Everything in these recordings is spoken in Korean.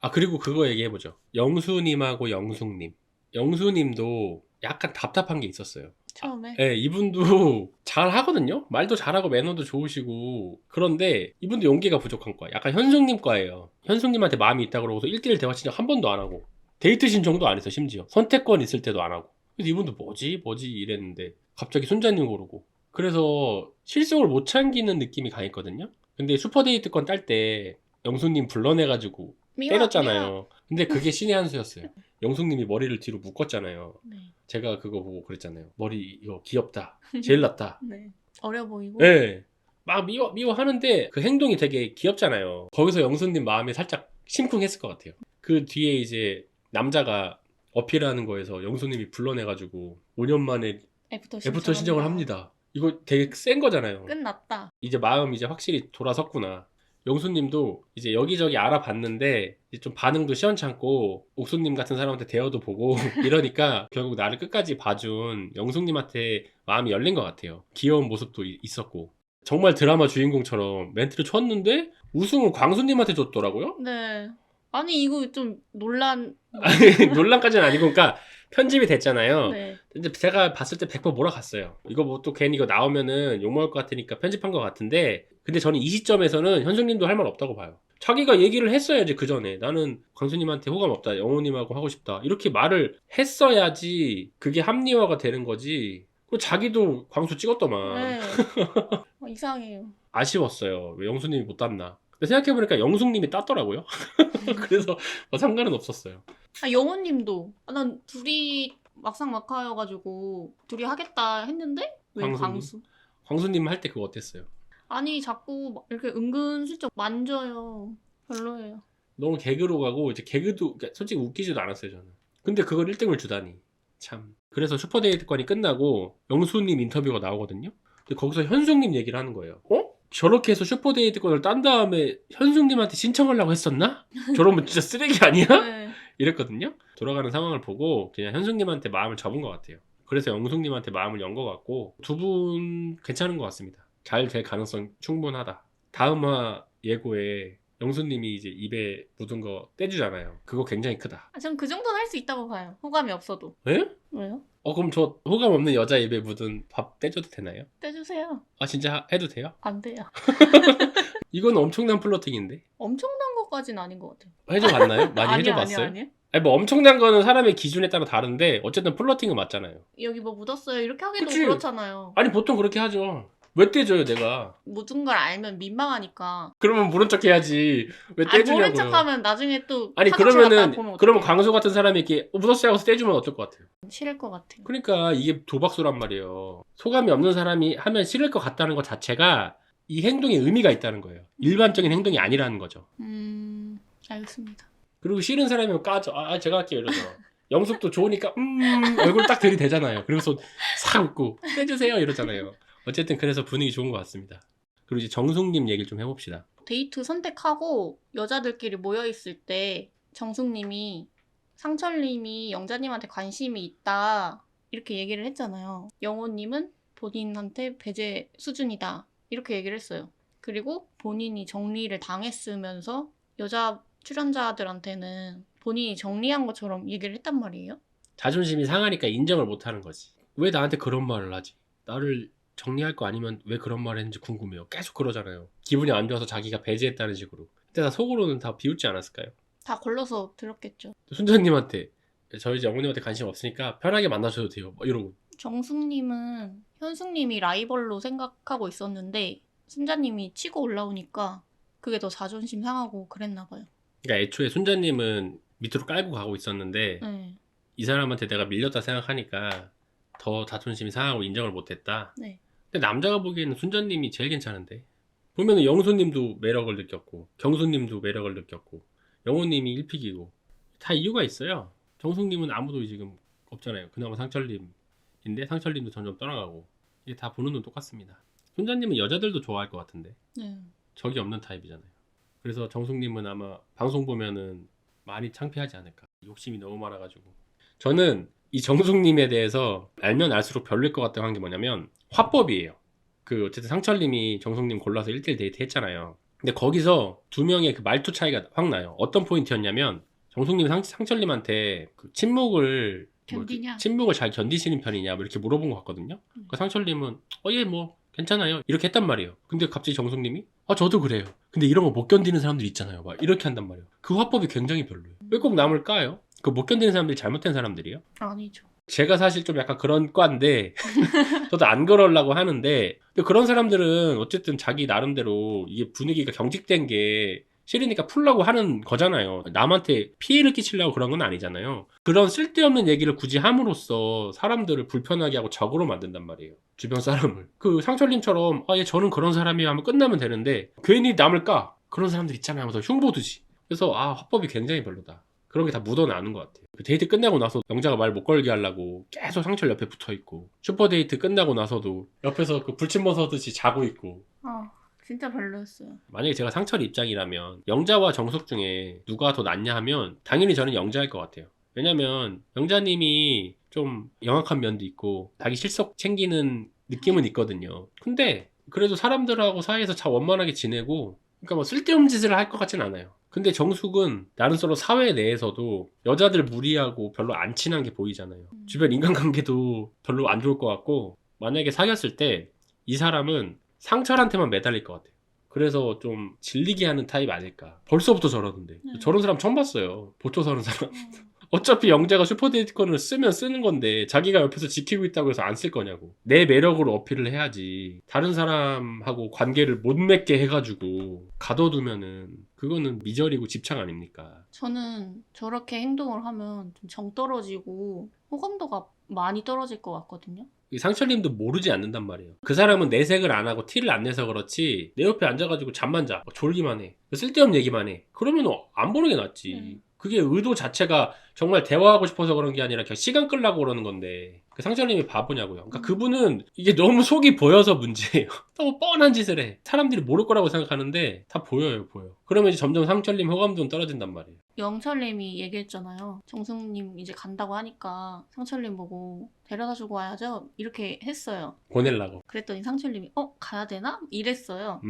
아, 그리고 그거 얘기해보죠. 영수님하고 영숙님. 영수님도 약간 답답한 게 있었어요. 처음에. 예, 이분도 잘 하거든요? 말도 잘하고 매너도 좋으시고. 그런데 이분도 용기가 부족한 거야. 약간 현숙님 과예요. 현숙님한테 마음이 있다 그러고서 1대1 대화 신청 한 번도 안 하고. 데이트 신청도 안 했어, 심지어. 선택권 있을 때도 안 하고. 그래서 이분도 뭐지 이랬는데 갑자기 손자님 고르고. 그래서 실속을 못 참기는 느낌이 강했거든요? 근데 슈퍼데이트권 딸 때 영수님 불러내가지고 미워, 미워. 때렸잖아요. 근데 그게 신의 한 수였어요. 영숙님이 머리를 뒤로 묶었잖아요. 네. 제가 그거 보고 그랬잖아요. 머리 이거 귀엽다. 제일 낫다. 네. 어려 보이고. 네. 막 미워 하는데 그 행동이 되게 귀엽잖아요. 거기서 영수님 마음이 살짝 심쿵했을 것 같아요. 그 뒤에 이제 남자가 어필하는 거에서 영수님이 불러내가지고 5년 만에 애프터 신청을 합니다. 이거 되게 센 거잖아요. 끝났다. 이제 마음 이제 확실히 돌아섰구나. 영수님도 이제 여기저기 알아봤는데 이제 좀 반응도 시원찮고 옥수님 같은 사람한테 대화도 보고 이러니까 결국 나를 끝까지 봐준 영숙님한테 마음이 열린 것 같아요. 귀여운 모습도 있었고 정말 드라마 주인공처럼 멘트를 쳤는데 우승을 광수님한테 줬더라고요. 네. 아니 이거 좀 논란. 논란까지는 아니고 그러니까 편집이 됐잖아요. 네. 근데 제가 봤을 때 100% 몰아갔어요. 이거 뭐 또 괜히 이거 나오면은 욕먹을 것 같으니까 편집한 것 같은데 근데 저는 이 시점에서는 현숙님도 할 말 없다고 봐요. 자기가 얘기를 했어야지 그 전에 나는 광수님한테 호감 없다. 영호님하고 하고 싶다. 이렇게 말을 했어야지 그게 합리화가 되는 거지. 그리고 자기도 광수 찍었더만. 네. 이상해요. 아쉬웠어요. 왜 영수님이 못 땄나. 근데 생각해보니까 영숙님이 땄더라고요. 그래서 뭐 상관은 없었어요. 아, 영호님도. 아, 난 둘이 막상 막하여가지고 둘이 하겠다 했는데 왜 광수님? 광수? 광수님 할 때 그거 어땠어요? 아니 자꾸 막 이렇게 은근슬쩍 만져요. 별로예요. 너무 개그로 가고 이제 개그도 그러니까 솔직히 웃기지도 않았어요 저는. 근데 그걸 1등을 주다니 참. 그래서 슈퍼데이트권이 끝나고 영수님 인터뷰가 나오거든요. 근데 거기서 현숙님 얘기를 하는 거예요. 어? 저렇게 해서 슈퍼데이트권을 딴 다음에 현숙님한테 신청하려고 했었나? 저러면 진짜 쓰레기 아니야? 네. 이랬거든요. 돌아가는 상황을 보고 그냥 현숙님한테 마음을 접은 것 같아요. 그래서 영숙님한테 마음을 연 것 같고 두 분 괜찮은 것 같습니다. 잘 될 가능성 충분하다. 다음 화 예고에 영수님이 이제 입에 묻은 거 떼주잖아요. 그거 굉장히 크다. 아, 전 그 정도는 할 수 있다고 봐요. 호감이 없어도. 에? 왜요? 그럼 저 호감 없는 여자 입에 묻은 밥 떼줘도 되나요? 떼주세요. 아 진짜 해도 돼요? 안 돼요. 이건 엄청난 플러팅인데. 엄청난 것까진 아닌 것 같아요. 해줘봤나요? 많이 아니요, 해줘봤어요? 아니요. 아니 뭐 엄청난 거는 사람의 기준에 따라 다른데 어쨌든 플러팅은 맞잖아요. 여기 뭐 묻었어요. 이렇게 하기도 그치? 그렇잖아요. 아니 보통 그렇게 하죠. 왜 떼줘요 내가? 묻은 걸 알면 민망하니까. 그러면 모른 척 해야지. 왜 아니, 모른 떼주냐고요. 척하면 나중에 또 아니 화장실 갔다가 그러면은 보면 그러면 어떡해요? 광수 같은 사람이 이렇게 묻었어요 하고서 떼주면 어떨 것 같아요? 싫을 것 같아요. 그러니까 이게 도박수란 말이에요. 소감이 없는 사람이 하면 싫을 것 같다는 것 자체가 이 행동에 의미가 있다는 거예요. 일반적인 행동이 아니라는 거죠. 알겠습니다. 그리고 싫은 사람이면 까져. 제가 할게요 이러죠. 영숙도 좋으니까 얼굴 딱 들이대잖아요. 그리고서 싹 웃고 떼주세요 이러잖아요. 어쨌든 그래서 분위기 좋은 것 같습니다. 그리고 이제 정숙님 얘기를 좀 해봅시다. 데이트 선택하고 여자들끼리 모여있을 때 정숙님이 상철님이 영자님한테 관심이 있다 이렇게 얘기를 했잖아요. 영호님은 본인한테 배제 수준이다 이렇게 얘기를 했어요. 그리고 본인이 정리를 당했으면서 여자 출연자들한테는 본인이 정리한 것처럼 얘기를 했단 말이에요. 자존심이 상하니까 인정을 못하는 거지. 왜 나한테 그런 말을 하지? 나를 정리할 거 아니면 왜 그런 말을 했는지 궁금해요. 계속 그러잖아요. 기분이 안 좋아서 자기가 배제했다는 식으로. 근데 다 속으로는 다 비웃지 않았을까요? 다 걸러서 들었겠죠. 순자님한테 저희 이제 어머님한테 관심 없으니까 편하게 만나셔도 돼요. 막 이러고. 정숙님은 현숙님이 라이벌로 생각하고 있었는데 순자님이 치고 올라오니까 그게 더 자존심 상하고 그랬나 봐요. 그러니까 애초에 순자님은 밑으로 깔고 가고 있었는데 네. 이 사람한테 내가 밀렸다 생각하니까 더 자존심이 상하고 인정을 못했다. 네. 근데 남자가 보기에는 순자님이 제일 괜찮은데 보면은 영수님도 매력을 느꼈고 경수님도 매력을 느꼈고 영호님이 1픽이고 다 이유가 있어요. 정숙님은 아무도 지금 없잖아요. 그나마 상철님인데 상철님도 점점 떠나가고 이게 다 보는 눈 똑같습니다. 순자님은 여자들도 좋아할 것 같은데 네. 적이 없는 타입이잖아요. 그래서 정숙님은 아마 방송 보면은 많이 창피하지 않을까. 욕심이 너무 많아가지고. 저는 이 정숙님에 대해서 알면 알수록 별로일 것 같다고 한 게 뭐냐면 화법이에요. 그 어쨌든 상철님이 정숙님 골라서 1대1 데이트 했잖아요. 근데 거기서 두 명의 그 말투 차이가 확 나요. 어떤 포인트였냐면 정숙님이 상철님한테 그 침묵을 견디냐? 침묵을 잘 견디시는 편이냐 뭐 이렇게 물어본 것 같거든요. 그 상철님은 예 뭐 괜찮아요 이렇게 했단 말이에요. 근데 갑자기 정숙님이 저도 그래요. 근데 이런 거 못 견디는 사람들 있잖아요. 막 이렇게 한단 말이에요. 그 화법이 굉장히 별로예요. 왜 꼭 남을 까요? 그 못 견디는 사람들이 잘못된 사람들이에요? 아니죠. 제가 사실 좀 약간 그런 과인데 저도 안 그러려고 하는데 근데 그런 사람들은 어쨌든 자기 나름대로 이게 분위기가 경직된 게 싫으니까 풀려고 하는 거잖아요. 남한테 피해를 끼치려고 그런 건 아니잖아요. 그런 쓸데없는 얘기를 굳이 함으로써 사람들을 불편하게 하고 적으로 만든단 말이에요. 주변 사람을. 그 상철님처럼 예 저는 그런 사람이에요 하면 끝나면 되는데 괜히 남을 까. 그런 사람들 있잖아요 하면서 흉보듯이. 그래서 화법이 굉장히 별로다. 그런 게 다 묻어나는 것 같아요. 그 데이트 끝나고 나서 영자가 말 못 걸게 하려고 계속 상철 옆에 붙어 있고 슈퍼데이트 끝나고 나서도 옆에서 그 불침번 서듯이 자고 있고. 진짜 별로였어요. 만약에 제가 상철 입장이라면 영자와 정숙 중에 누가 더 낫냐 하면 당연히 저는 영자일 것 같아요. 왜냐면 영자님이 좀 영악한 면도 있고 자기 실속 챙기는 느낌은 있거든요. 근데 그래도 사람들하고 사이에서 잘 원만하게 지내고 그러니까 뭐 쓸데없는 짓을 할 것 같진 않아요. 근데 정숙은 나는 서로 사회 내에서도 여자들 무리하고 별로 안 친한 게 보이잖아요. 주변 인간관계도 별로 안 좋을 것 같고 만약에 사귀었을 때 이 사람은 상철한테만 매달릴 것 같아요. 그래서 좀 질리게 하는 타입 아닐까. 벌써부터 저러는데. 저런 사람 처음 봤어요. 보초 서는 사람. 어차피 영재가 슈퍼데이트권을 쓰면 쓰는 건데 자기가 옆에서 지키고 있다고 해서 안 쓸 거냐고. 내 매력으로 어필을 해야지. 다른 사람하고 관계를 못 맺게 해가지고 가둬두면은 그거는 미절이고 집착 아닙니까? 저는 저렇게 행동을 하면 좀 정 떨어지고 호감도가 많이 떨어질 것 같거든요. 이 상철님도 모르지 않는단 말이에요. 그 사람은 내색을 안 하고 티를 안 내서 그렇지 내 옆에 앉아가지고 잠만 자. 졸기만 해. 쓸데없는 얘기만 해. 그러면 안 보는 게 낫지. 그게 의도 자체가 정말 대화하고 싶어서 그런 게 아니라 그냥 시간 끌려고 그러는 건데 그 상철님이 바보냐고요. 그러니까 그분은 이게 너무 속이 보여서 문제예요. 너무 뻔한 짓을 해. 사람들이 모를 거라고 생각하는데 다 보여요. 그러면 이제 점점 상철님 호감도는 떨어진단 말이에요. 영철님이 얘기했잖아요. 정숙님 이제 간다고 하니까 상철님 보고 데려다 주고 와야죠. 이렇게 했어요. 보내려고. 그랬더니 상철님이 가야 되나? 이랬어요.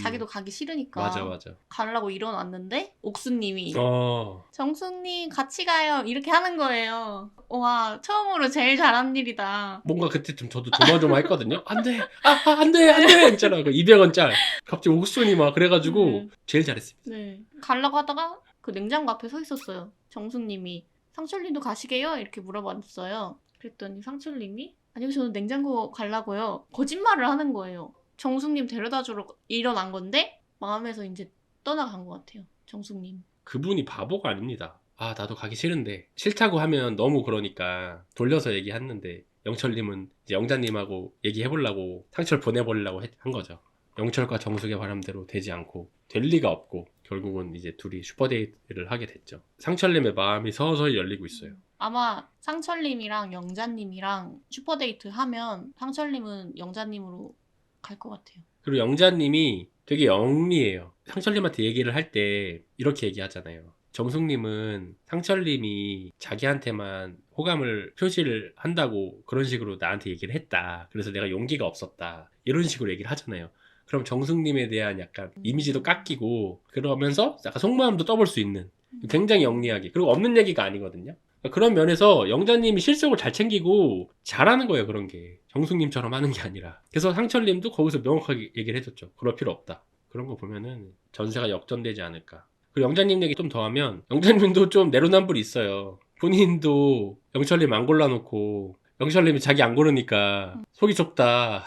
자기도 가기 싫으니까 맞아. 가려고 일어났는데 옥수님이 어. 정숙님 같이 가요. 이렇게 하는 거예요. 와 처음으로 제일 잘한 일이다. 뭔가 그때 좀 저도 조마조마했거든요. 안 돼! 안 돼! 있잖아. 그 200원짜리. 갑자기 옥순이 막 그래가지고 제일 잘했습니다. 네. 가려고 하다가 그 냉장고 앞에 서 있었어요. 정숙님이 상철님도 가시게요? 이렇게 물어봤어요. 그랬더니 상철님이 아니요 저는 냉장고 가려고요. 거짓말을 하는 거예요. 정숙님 데려다 주러 일어난 건데 마음에서 이제 떠나간 것 같아요. 정숙님. 그분이 바보가 아닙니다. 나도 가기 싫은데. 싫다고 하면 너무 그러니까 돌려서 얘기했는데 영철님은 이제 영자님하고 얘기해보려고 상철 보내버리려고 한 거죠. 영철과 정숙의 바람대로 되지 않고 될 리가 없고 결국은 이제 둘이 슈퍼데이트를 하게 됐죠. 상철님의 마음이 서서히 열리고 있어요. 아마 상철님이랑 영자님이랑 슈퍼데이트 하면 상철님은 영자님으로 갈 것 같아요. 그리고 영자님이 되게 영리해요. 상철님한테 얘기를 할 때 이렇게 얘기하잖아요. 정숙님은 상철님이 자기한테만 호감을 표시를 한다고 그런 식으로 나한테 얘기를 했다. 그래서 내가 용기가 없었다. 이런 식으로 얘기를 하잖아요. 그럼 정숙님에 대한 약간 이미지도 깎이고 그러면서 약간 속마음도 떠볼 수 있는 굉장히 영리하게. 그리고 없는 얘기가 아니거든요. 그런 면에서 영자님이 실속을 잘 챙기고 잘하는 거예요. 그런 게 정숙님처럼 하는 게 아니라. 그래서 상철님도 거기서 명확하게 얘기를 해줬죠. 그럴 필요 없다. 그런 거 보면은 전세가 역전되지 않을까. 그리고 영자님 얘기 좀 더 하면 영자님도 좀 내로남불이 있어요. 본인도 영철님 안 골라놓고 영철님이 자기 안 고르니까 속이 좁다.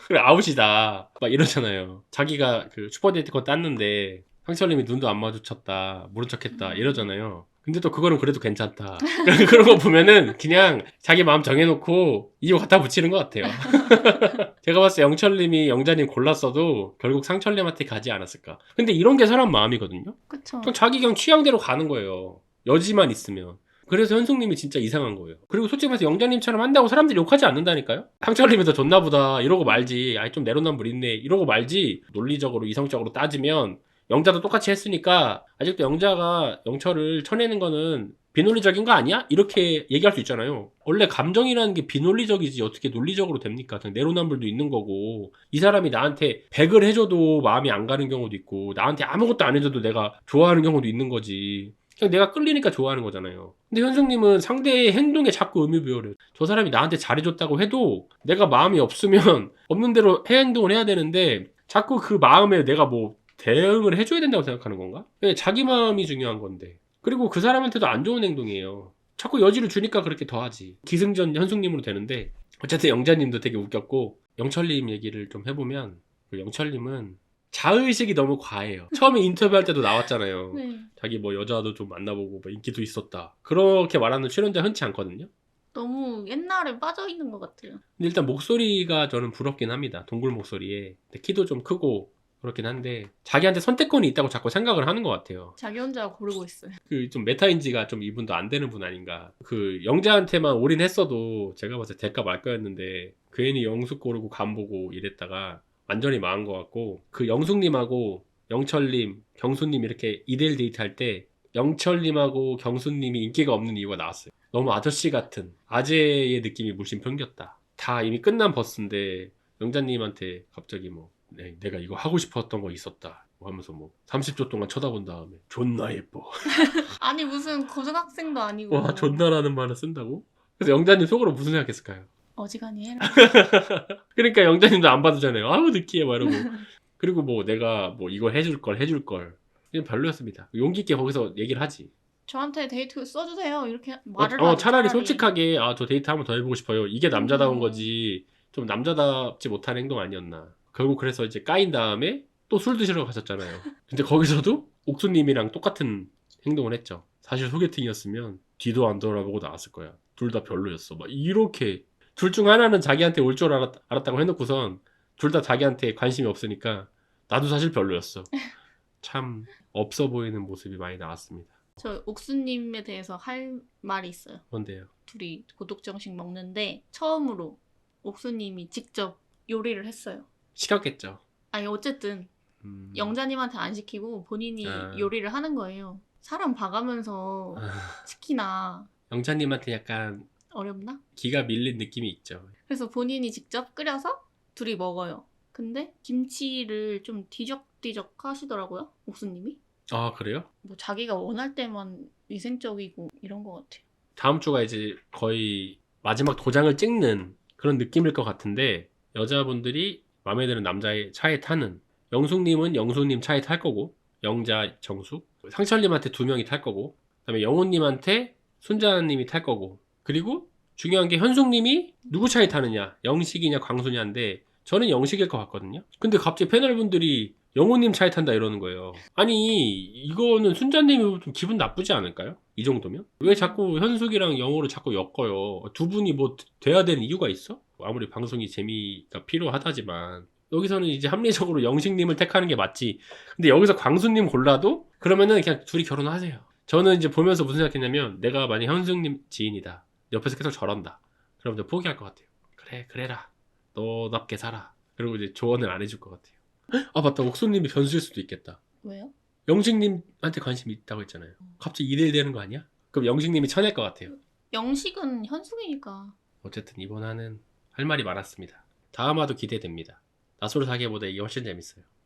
그래 아웃이다. 막 이러잖아요. 자기가 그 슈퍼데이트권 땄는데 상철님이 눈도 안 마주쳤다. 모른 척했다. 이러잖아요. 근데 또 그거는 그래도 괜찮다. 그런 거 보면은 그냥 자기 마음 정해놓고 이유 갖다 붙이는 것 같아요. 제가 봤을 때 영철님이 영자님 골랐어도 결국 상철님한테 가지 않았을까. 근데 이런 게 사람 마음이거든요. 그쵸. 그냥 자기 그냥 취향대로 가는 거예요. 여지만 있으면. 그래서 현숙님이 진짜 이상한 거예요. 그리고 솔직히 말해서 영자님처럼 한다고 사람들이 욕하지 않는다니까요? 상철님이 더 좋나 보다 이러고 말지. 아이 좀 내로남불 있네 이러고 말지. 논리적으로 이성적으로 따지면 영자도 똑같이 했으니까 아직도 영자가 영철을 쳐내는 거는 비논리적인 거 아니야? 이렇게 얘기할 수 있잖아요. 원래 감정이라는 게 비논리적이지 어떻게 논리적으로 됩니까? 그냥 내로남불도 있는 거고 이 사람이 나한테 100을 해줘도 마음이 안 가는 경우도 있고 나한테 아무것도 안 해줘도 내가 좋아하는 경우도 있는 거지. 그냥 내가 끌리니까 좋아하는 거잖아요. 근데 현숙님은 상대의 행동에 자꾸 의미 부여를 해요. 저 사람이 나한테 잘해줬다고 해도 내가 마음이 없으면 없는 대로 행동을 해야 되는데 자꾸 그 마음에 내가 뭐 대응을 해줘야 된다고 생각하는 건가? 자기 마음이 중요한 건데. 그리고 그 사람한테도 안 좋은 행동이에요. 자꾸 여지를 주니까 그렇게 더하지. 기승전 현숙님으로 되는데 어쨌든 영자님도 되게 웃겼고 영철님 얘기를 좀 해보면 그 영철님은 자의식이 너무 과해요. 처음에 인터뷰할 때도 나왔잖아요. 네. 자기 뭐 여자도 좀 만나보고 뭐 인기도 있었다. 그렇게 말하는 출연자 흔치 않거든요. 너무 옛날에 빠져 있는 것 같아요. 근데 일단 목소리가 저는 부럽긴 합니다. 동굴 목소리에. 근데 키도 좀 크고 그렇긴 한데 자기한테 선택권이 있다고 자꾸 생각을 하는 것 같아요. 자기 혼자 고르고 있어요. 그 좀 메타인지가 좀 이분도 안 되는 분 아닌가. 그 영자한테만 올인했어도 제가 봤을 때 대가 말 거였는데 괜히 영숙 고르고 간 보고 이랬다가 완전히 망한 것 같고 그 영숙님하고 영철님, 경수님 이렇게 2대1 데이트할 때 영철님하고 경수님이 인기가 없는 이유가 나왔어요. 너무 아저씨 같은 아재의 느낌이 물씬 풍겼다. 다 이미 끝난 버스인데 영자님한테 갑자기 뭐 네, 내가 이거 하고 싶었던 거 있었다 뭐 하면서 뭐 30초 동안 쳐다본 다음에 존나 예뻐. 아니 무슨 고등학생도 아니고. 와 존나라는 말을 쓴다고? 그래서 영자님 속으로 무슨 생각했을까요? 어지간히 해라. 그러니까 영자님도 안 받으잖아요. 아우 느끼해 막 이러고. 그리고 뭐 내가 뭐 이거 해줄 걸 그냥 별로였습니다. 용기 있게 거기서 얘기를 하지. 저한테 데이트 써주세요. 이렇게 말을 하지, 차라리 솔직하게 저 데이트 한번 더 해보고 싶어요. 이게 남자다운 음. 거지. 좀 남자답지 못한 행동 아니었나. 결국 그래서 이제 까인 다음에 또 술 드시러 가셨잖아요. 근데 거기서도 옥수님이랑 똑같은 행동을 했죠. 사실 소개팅이었으면 뒤도 안 돌아보고 나왔을 거야. 둘 다 별로였어. 막 이렇게 둘 중 하나는 자기한테 올 줄 알았다고 해놓고선 둘 다 자기한테 관심이 없으니까 나도 사실 별로였어. 참 없어 보이는 모습이 많이 나왔습니다. 저 옥수님에 대해서 할 말이 있어요. 뭔데요? 둘이 고독정식 먹는데 처음으로 옥수님이 직접 요리를 했어요. 시켰겠죠. 아니 어쨌든 영자님한테 안 시키고 본인이 아. 요리를 하는 거예요. 사람 봐가면서 시키나 영자님한테 약간 어렵나? 기가 밀린 느낌이 있죠. 그래서 본인이 직접 끓여서 둘이 먹어요. 근데 김치를 좀 뒤적뒤적 하시더라고요. 옥수님이. 아 그래요? 뭐 자기가 원할 때만 위생적이고 이런 것 같아요. 다음 주가 이제 거의 마지막 도장을 찍는 그런 느낌일 것 같은데 여자분들이 마음에 드는 남자의 차에 타는 영숙님은 영숙님 차에 탈 거고 영자, 정숙 상철님한테 2명이 탈 거고 그다음에 영호님한테 순자님이 탈 거고 그리고 중요한 게 현숙님이 누구 차에 타느냐 영식이냐 광순이냐인데 저는 영식일 것 같거든요. 근데 갑자기 패널분들이 영호님 차에 탄다 이러는 거예요. 아니 이거는 순자님이 좀 기분 나쁘지 않을까요? 이 정도면? 왜 자꾸 현숙이랑 영호를 자꾸 엮어요? 두 분이 뭐 돼야 되는 이유가 있어? 아무리 방송이 재미가 필요하다지만 여기서는 이제 합리적으로 영식님을 택하는 게 맞지. 근데 여기서 광수님 골라도 그러면은 그냥 둘이 결혼하세요. 저는 이제 보면서 무슨 생각했냐면 내가 만약 현숙님 지인이다. 옆에서 계속 저런다. 그럼 이제 포기할 것 같아요. 그래 그래라. 너답게 살아. 그리고 이제 조언을 안 해줄 것 같아요. 아 맞다. 옥수님이 변수일 수도 있겠다. 왜요? 영식님한테 관심이 있다고 했잖아요. 갑자기 2대1 되는 거 아니야? 그럼 영식님이 쳐낼 것 같아요. 영식은 현숙이니까. 어쨌든 이번 화는 할 말이 많았습니다. 다음 화도 기대됩니다. 낯으로 사기보다 이게 훨씬 재밌어요.